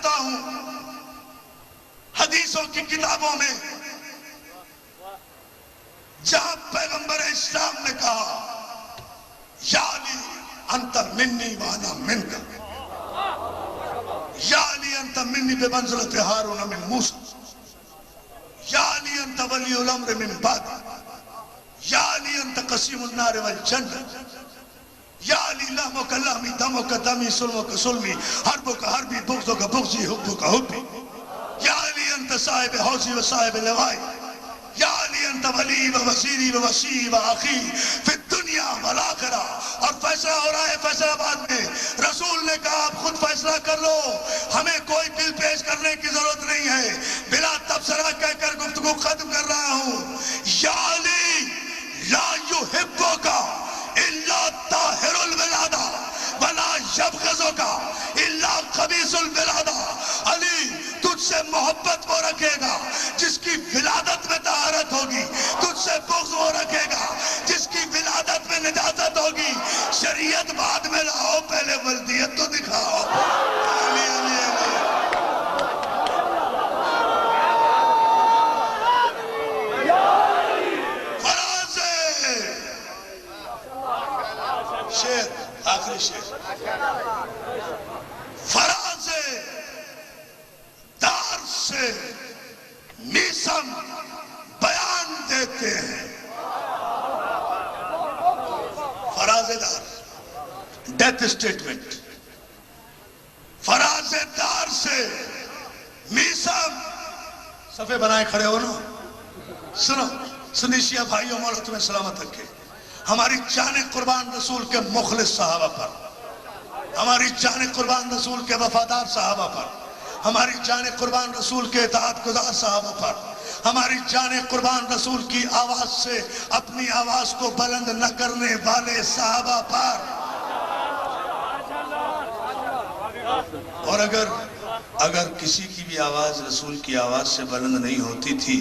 پڑھتا ہوں حدیثوں کی کتابوں میں جہاں پیغمبر اسلام نے کہا یا علی انت منی وانا منک، یا علی انت منی بمنزلت ہارون من موسیٰ، یا علی انت ولی الامر من بعد، یا علی انت قسیم النار والجنہ، یا علی لحمک لحمی دمک دمی سلمک سلمی حربک حربی بغضک بغضی حبک حبی، یا علی انت صاحب حوضی و صاحب لوائی، یا علی انت ولی و وزیری و وسیع و آخی فی الدنیا والآخرہ۔ اور فیصلہ ہو رہا ہے فیصلہ آباد میں، رسول نے کہا آپ خود فیصلہ کر لو، ہمیں کوئی بل پیش کرنے کی ضرورت نہیں ہے، بلا تبصرہ کہہ کر گفتگو ختم کر رہا ہوں۔ یا علی لا یحبک الا طاہر الولادہ ولا یبغضک الا خبیث الولادہ۔ علی تجھ سے محبت وہ رکھے گا جس کی ولادت میں طہارت ہوگی، تجھ سے بغض وہ رکھے گا جس کی ولادت میں نجاست ہوگی۔ شریعت بعد میں لاؤ، پہلے ولدیت تو دکھاؤ۔ علی علی علی فراز شیر، آخری شیر، فراز دار سے میسم بیان دیتے ہیں۔ فراز دار ڈیتھ اسٹیٹمنٹ، فراز دار سے میسم، صفحے بنائے کھڑے ہو نا، سنو سنی شیعہ بھائیوں، مولا تمہیں سلامت رکھے۔ ہماری جان قربان رسول کے مخلص صحابہ پر، ہماری جان قربان رسول کے وفادار صحابہ پر، ہماری جان قربان رسول کے اطاعت گزار صحابہ پر، ہماری جان قربان رسول کی آواز سے اپنی آواز کو بلند نہ کرنے والے صحابہ پر۔ اور اگر کسی کی بھی آواز رسول کی آواز سے بلند نہیں ہوتی تھی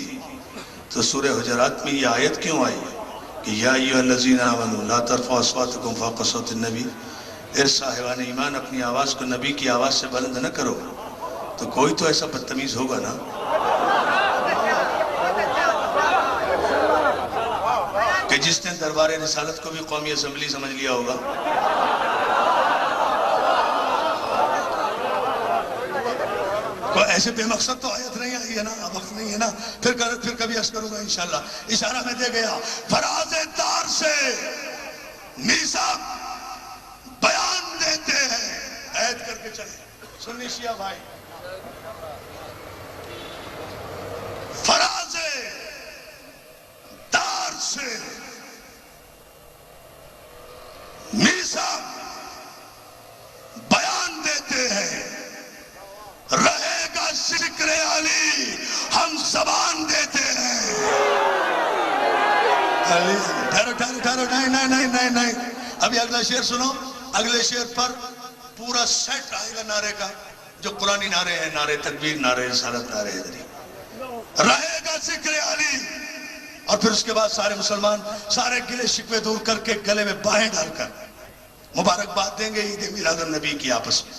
تو سورہ حجرات میں یہ آیت کیوں آئی کہ یا ایھا الذین آمنوا لا ترفعوا اصواتکم فوق صوت النبی؟ اے صاحبان ایمان اپنی آواز کو نبی کی آواز سے بلند نہ کرو۔ تو کوئی تو ایسا بدتمیز ہوگا نا۔ کہ جس نے دربار رسالت کو بھی قومی اسمبلی سمجھ لیا ہوگا۔ کوئی ایسے بے مقصد تو آیت نہیں آئی ہے نا، وقت نہیں ہے نا، پھر کبھی عرض کروں گا انشاءاللہ۔ اشارہ میں دے گیا، فراز دار سے میثاق بیان دیتے ہیں، عہد کر کے چلے۔ سنی شیعہ بھائی، فراز دار سے میثاق بیان دیتے ہیں، رہے گا ذکر علی ہم زبان دیتے ہیں۔ ٹھہرو نہیں، ابھی اگلا شعر سنو۔ اگلے شعر پر پورا سیٹ آئے گا نعرے کا، جو قرآنی نعرے ہیں، نعرے تکبیر، نعرے رسالت، نعرے حیدری۔ رہے گا ذکر علی، اور پھر اس کے بعد سارے مسلمان سارے گلے شکوے دور کر کے گلے میں باہیں ڈال کر مبارکباد دیں گے عید میلاد النبی کی آپس میں۔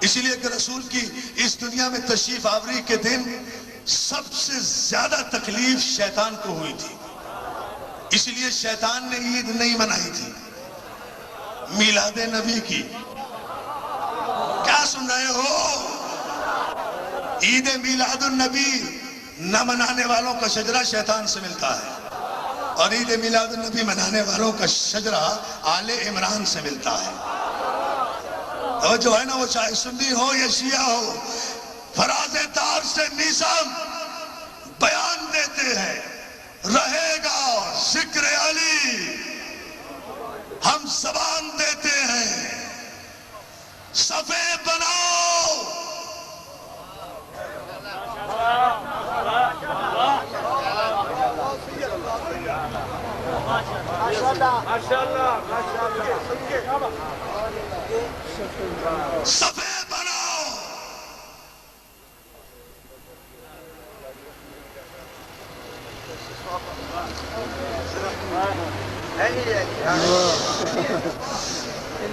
اسی لیے کہ رسول کی اس دنیا میں تشریف آوری کے دن سب سے زیادہ تکلیف شیطان کو ہوئی تھی، اسی لیے شیطان نے عید نہیں منائی تھی میلاد نبی کی۔ کیا سن رہے ہو؟ عید میلاد النبی نہ منانے والوں کا شجرہ شیطان سے ملتا ہے، اور عید میلاد النبی منانے والوں کا شجرہ آل عمران سے ملتا ہے۔ اور جو ہے نا، وہ چاہے سنی ہو یا شیعہ ہو، فراز دار سے میثاق بیان دیتے ہیں، رہے گا ذکر علی ہم زبان دیتے ہیں۔ صفے بناؤ، صفے بناؤ،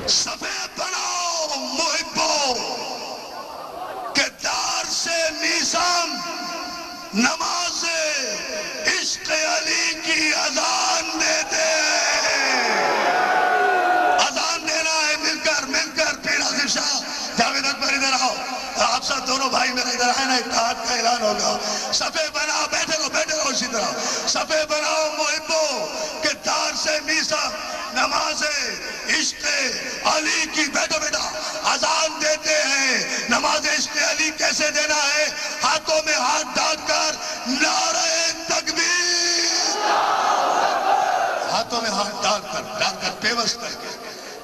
صفے بناؤ محبو، دونوں بھائی میرے ادھر آئے نا، اتحاد کا اعلان ہوگا. صفے بناؤ، بیٹھے رہو اسی طرح. صفے بناؤ محبو کہ دار سے میثاق نماز عشق علی کی. بیٹھو بیٹا، اذان دیتے ہیں. نماز عشق علی کیسے دینا ہے؟ ہاتھوں میں ہاتھ ڈال کر نعرہ تکبیر، ہاتھوں میں ہاتھ ڈال کر پیوست کر کے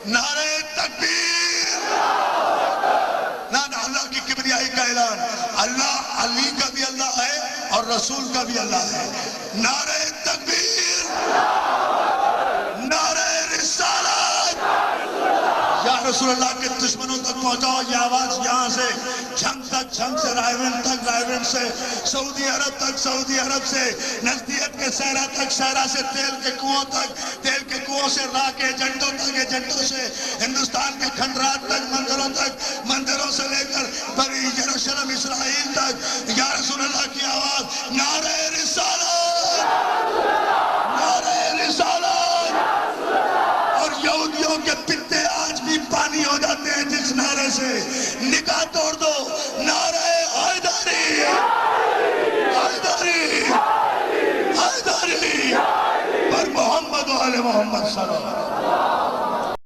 نعرہ تکبیر. نہ اللہ کی کبریائی کا اعلان. اللہ علی کا بھی اللہ ہے اور رسول کا بھی اللہ ہے. نعرہ تکبیر، نعرہ رسالت. یا رسول اللہ کے دشمنوں تک پہنچاؤ یہ آواز، یہاں سے جھنگ تک، جھنگ سے رائے ونڈ تک، رائے ونڈ سے سعودی عرب تک، سعودی عرب سے نزدیت کے صحرا تک، صحرا سے تیل کے کنووں تک، تیل کے کنووں سے راہ کے ایجنٹوں تک، ایجنٹوں سے ہندوستان کے کھنڈرات تک، مندروں تک، مندروں سے لے کر بری یروشلم اسرائیل تک. یا رسول اللہ کی آواز، نعرہ رسالت، نعرہ رسالت. اور یہودیوں کے پتے آج بھی پانی ہو جاتے ہیں جس نعرے سے. نکاح توڑ دو.